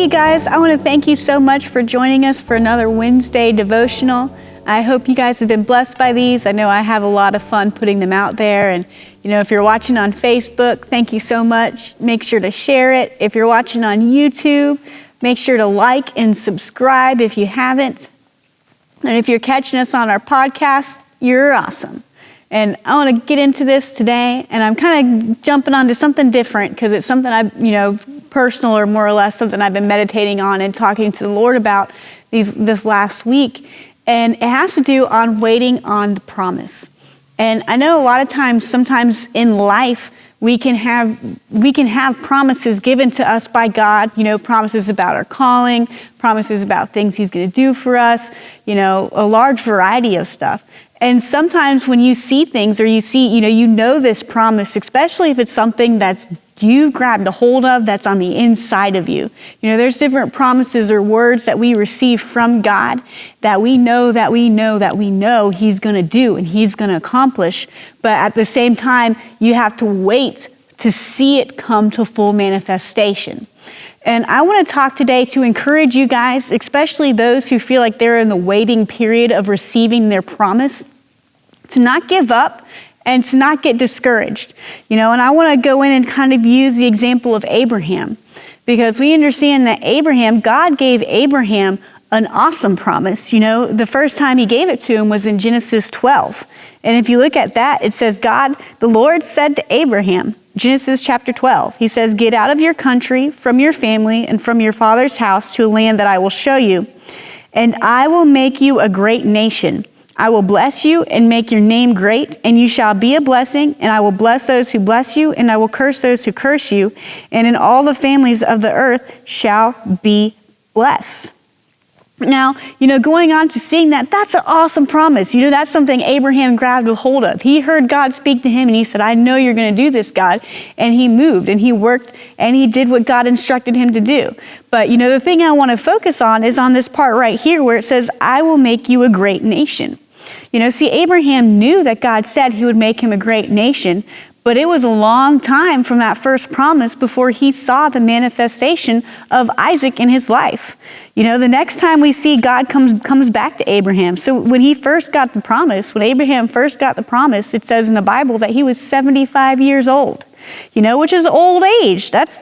Hey guys, I want to thank you so much for joining us for another Wednesday devotional. I hope you guys have been blessed by these. I know I have a lot of fun putting them out there. And if you're watching on Facebook, thank you so much. Make sure to share it. If you're watching on YouTube, make sure to like and subscribe if you haven't. And if you're catching us on our podcast, you're awesome. And I want to get into this today, and I'm kind of jumping onto something different because it's something personal, or more or less something I've been meditating on and talking to the Lord about this last week. And it has to do on waiting on the promise. And I know a lot of times, sometimes in life, we can have promises given to us by God, promises about our calling, promises about things He's going to do for us, a large variety of stuff. And sometimes when you see things, or you see, this promise, especially if it's something that's you grabbed a hold of, that's on the inside of you. There's different promises or words that we receive from God that we know He's going to do and He's going to accomplish. But at the same time, you have to wait to see it come to full manifestation. And I want to talk today to encourage you guys, especially those who feel like they're in the waiting period of receiving their promise, to not give up and to not get discouraged. And I want to go in and kind of use the example of Abraham, because we understand that God gave Abraham an awesome promise. The first time He gave it to him was in Genesis 12. And if you look at that, it says, the Lord said to Abraham, Genesis chapter 12, He says, "Get out of your country, from your family, and from your father's house to a land that I will show you. And I will make you a great nation. I will bless you and make your name great, and you shall be a blessing, and I will bless those who bless you, and I will curse those who curse you, and in all the families of the earth shall be blessed." Now, going on to seeing that's an awesome promise. That's something Abraham grabbed a hold of. He heard God speak to him, and he said, "I know you're going to do this, God." And he moved, and he worked, and he did what God instructed him to do. But, the thing I want to focus on is on this part right here where it says, "I will make you a great nation." See, Abraham knew that God said He would make him a great nation, but it was a long time from that first promise before he saw the manifestation of Isaac in his life. The next time we see God comes back to Abraham. So when Abraham first got the promise, it says in the Bible that he was 75 years old. Which is old age. That's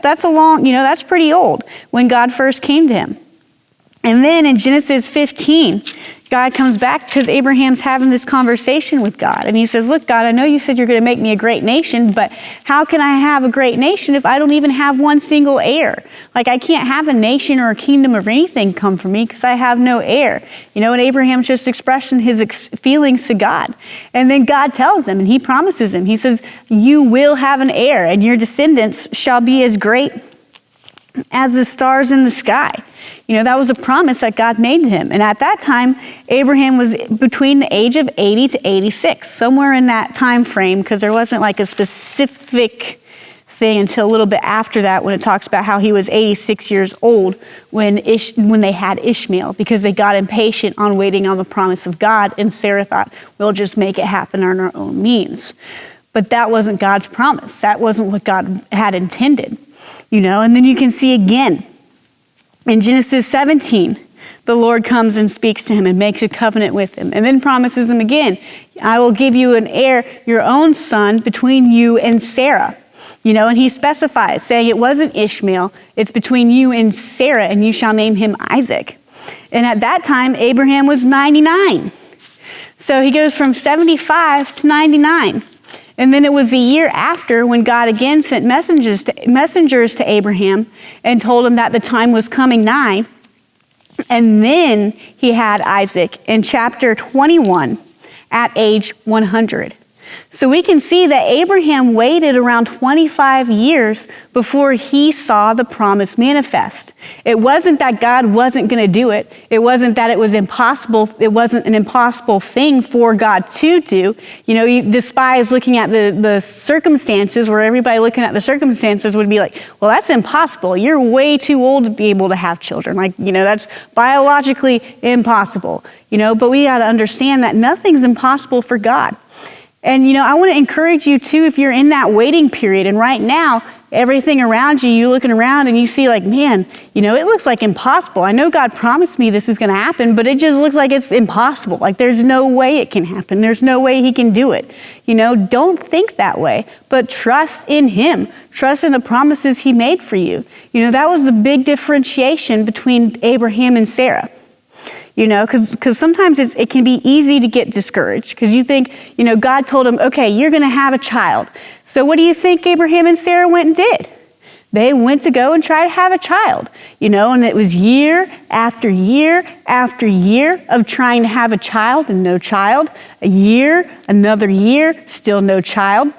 pretty old when God first came to him. And then in Genesis 15, God comes back because Abraham's having this conversation with God. And he says, "Look, God, I know you said you're going to make me a great nation, but how can I have a great nation if I don't even have one single heir? Like, I can't have a nation or a kingdom or anything come from me because I have no heir." And Abraham's just expressing his feelings to God. And then God tells him, and He promises him, He says, "You will have an heir, and your descendants shall be as great as the stars in the sky." That was a promise that God made to him. And at that time, Abraham was between the age of 80 to 86, somewhere in that time frame, because there wasn't like a specific thing until a little bit after that, when it talks about how he was 86 years old when they had Ishmael, because they got impatient on waiting on the promise of God. And Sarah thought, we'll just make it happen on our own means. But that wasn't God's promise. That wasn't what God had intended. And then you can see again, in Genesis 17, the Lord comes and speaks to him and makes a covenant with him, and then promises him again, "I will give you an heir, your own son, between you and Sarah." And He specifies, saying it wasn't Ishmael, it's between you and Sarah, and you shall name him Isaac. And at that time, Abraham was 99. So he goes from 75 to 99. And then it was the year after when God again sent messengers to Abraham and told him that the time was coming nigh. And then he had Isaac in chapter 21 at age 100. So we can see that Abraham waited around 25 years before he saw the promise manifest. It wasn't that God wasn't going to do it. It wasn't that it was impossible. It wasn't an impossible thing for God to do. You despise looking at the circumstances, where everybody looking at the circumstances would be like, well, that's impossible. You're way too old to be able to have children. That's biologically impossible. But we got to understand that nothing's impossible for God. And, I want to encourage you too, if you're in that waiting period, and right now, everything around you, you're looking around and you see like, man, it looks like impossible. I know God promised me this is going to happen, but it just looks like it's impossible. Like there's no way it can happen. There's no way he can do it. Don't think that way, but trust in him. Trust in the promises he made for you. That was the big differentiation between Abraham and Sarah. Because sometimes it can be easy to get discouraged because you think, God told him, okay, you're going to have a child. So what do you think Abraham and Sarah went and did? They went to go and try to have a child, and it was year after year after year of trying to have a child and no child. A year, another year, still no child.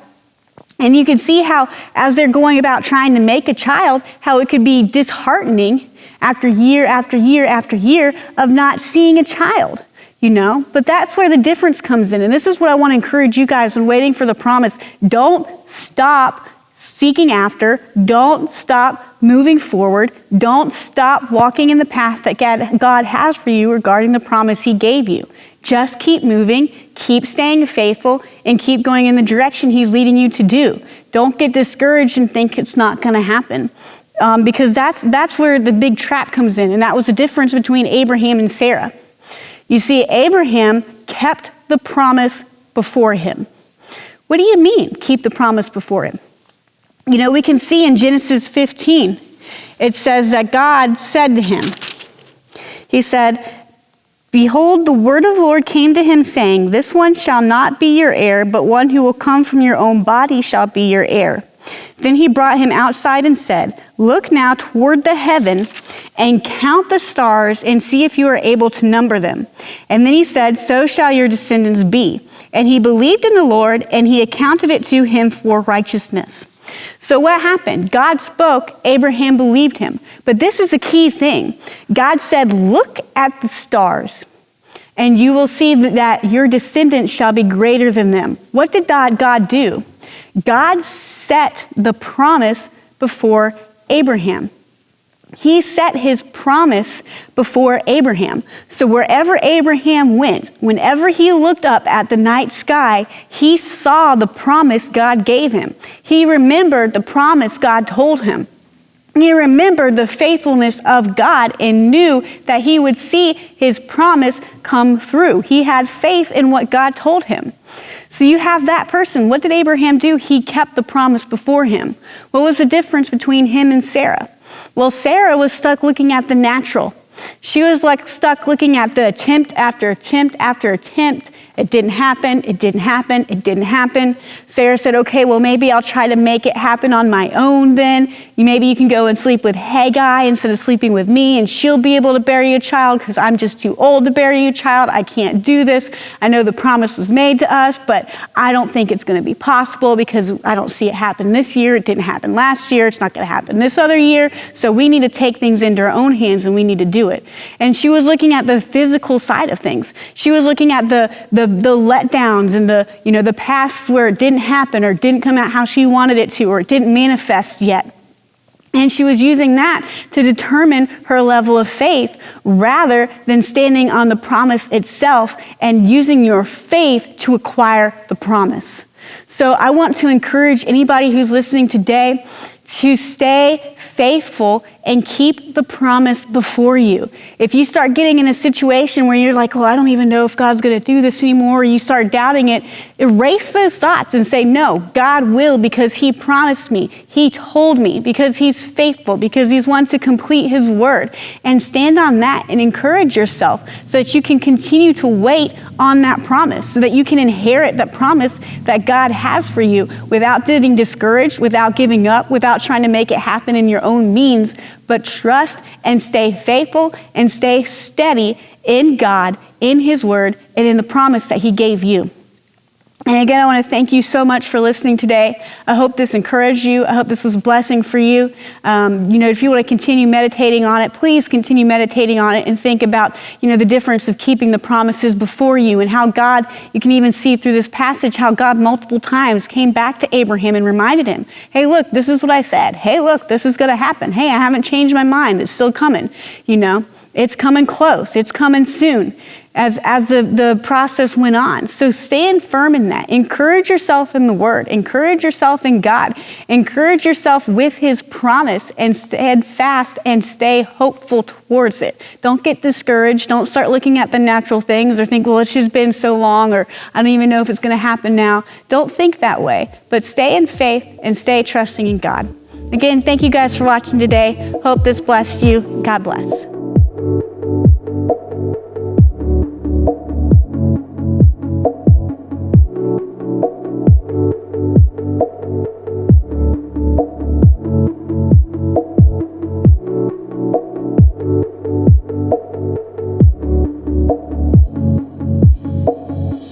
And you can see how, as they're going about trying to make a child, how it could be disheartening after year after year after year of not seeing a child, But that's where the difference comes in. And this is what I want to encourage you guys when waiting for the promise. Don't stop seeking after. Don't stop moving forward. Don't stop walking in the path that God has for you regarding the promise he gave you. Just keep moving, keep staying faithful, and keep going in the direction he's leading you to do. Don't get discouraged and think it's not going to happen. Because that's where the big trap comes in. And that was the difference between Abraham and Sarah. You see, Abraham kept the promise before him. What do you mean, keep the promise before him? We can see in Genesis 15, it says that God said to him, he said, behold, the word of the Lord came to him saying, this one shall not be your heir, but one who will come from your own body shall be your heir. Then he brought him outside and said, look now toward the heaven and count the stars and see if you are able to number them. And then he said, so shall your descendants be. And he believed in the Lord, and he accounted it to him for righteousness. So what happened? God spoke, Abraham believed him. But this is the key thing. God said, look at the stars, and you will see that your descendants shall be greater than them. What did God do? God set the promise before Abraham. He set his promise before Abraham. So wherever Abraham went, whenever he looked up at the night sky, he saw the promise God gave him. He remembered the promise God told him. He remembered the faithfulness of God and knew that he would see his promise come through. He had faith in what God told him. So you have that person. What did Abraham do? He kept the promise before him. What was the difference between him and Sarah? Well, Sarah was stuck looking at the natural. She was stuck looking at the attempt after attempt after attempt. It didn't happen. It didn't happen. It didn't happen. Sarah said, okay, well, maybe I'll try to make it happen on my own then. Maybe you can go and sleep with Hagar instead of sleeping with me, and she'll be able to bear you a child because I'm just too old to bear you a child. I can't do this. I know the promise was made to us, but I don't think it's going to be possible because I don't see it happen this year. It didn't happen last year. It's not going to happen this other year. So we need to take things into our own hands and we need to do it. And she was looking at the physical side of things. She was looking at the letdowns and the pasts where it didn't happen or didn't come out how she wanted it to, or it didn't manifest yet. And she was using that to determine her level of faith rather than standing on the promise itself and using your faith to acquire the promise. So I want to encourage anybody who's listening today to stay faithful and keep the promise before you. If you start getting in a situation where you're like, well, I don't even know if God's going to do this anymore, or you start doubting it, erase those thoughts and say, no, God will, because he promised me, he told me, because he's faithful, because he's one to complete his word. And stand on that and encourage yourself so that you can continue to wait on that promise, so that you can inherit that promise that God has for you without getting discouraged, without giving up, without trying to make it happen in your own means, but trust and stay faithful and stay steady in God, in his word, and in the promise that he gave you. And again, I want to thank you so much for listening today. I hope this encouraged you. I hope this was a blessing for you. If you want to continue meditating on it, please continue meditating on it and think about, the difference of keeping the promises before you and how God, you can even see through this passage, how God multiple times came back to Abraham and reminded him, hey, look, this is what I said. Hey, look, this is going to happen. Hey, I haven't changed my mind. It's still coming. It's coming close. It's coming soon. as the process went on. So stand firm in that. Encourage yourself in the Word. Encourage yourself in God. Encourage yourself with His promise and stand fast and stay hopeful towards it. Don't get discouraged. Don't start looking at the natural things or think, well, it's just been so long, or I don't even know if it's going to happen now. Don't think that way, but stay in faith and stay trusting in God. Again, thank you guys for watching today. Hope this blessed you. God bless.